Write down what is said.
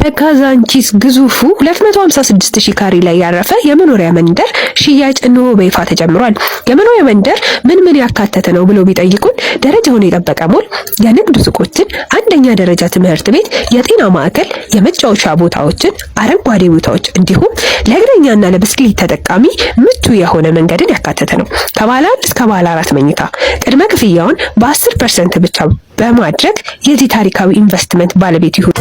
በካዛንቺስ ግዙፉ 256000 ካሬ ላይ ያረፈ የመኖሪያ መንደር ሽያጭ እንሆ በይፋ ተጀምሯል። የመኖሪያ መንደር ምን ያካተተ ነው ብለው ቢጠይቁን ደረጃውን የጠበቀ ሞል፣ የንግድ ሱቆችን፣ አንደኛ ደረጃ ትምህርት ቤት፣ የጤና ማዕከል፣ የመጫወቻ ቦታዎችን፣ አረንጓዴ ቦታዎች እንዲሁም ለእግረኛና ለብስክሌት ተጠቃሚ ምቹ የሆነ መንገድን ያካተተ ነው። ከባለ 1 እስከ ባለ 4 መኝታ ቅድመ ክፍያውን በ10% ብቻ በማድረግ የዚህ ታሪካዊ ኢንቨስትመንት ባለቤት ይሁን።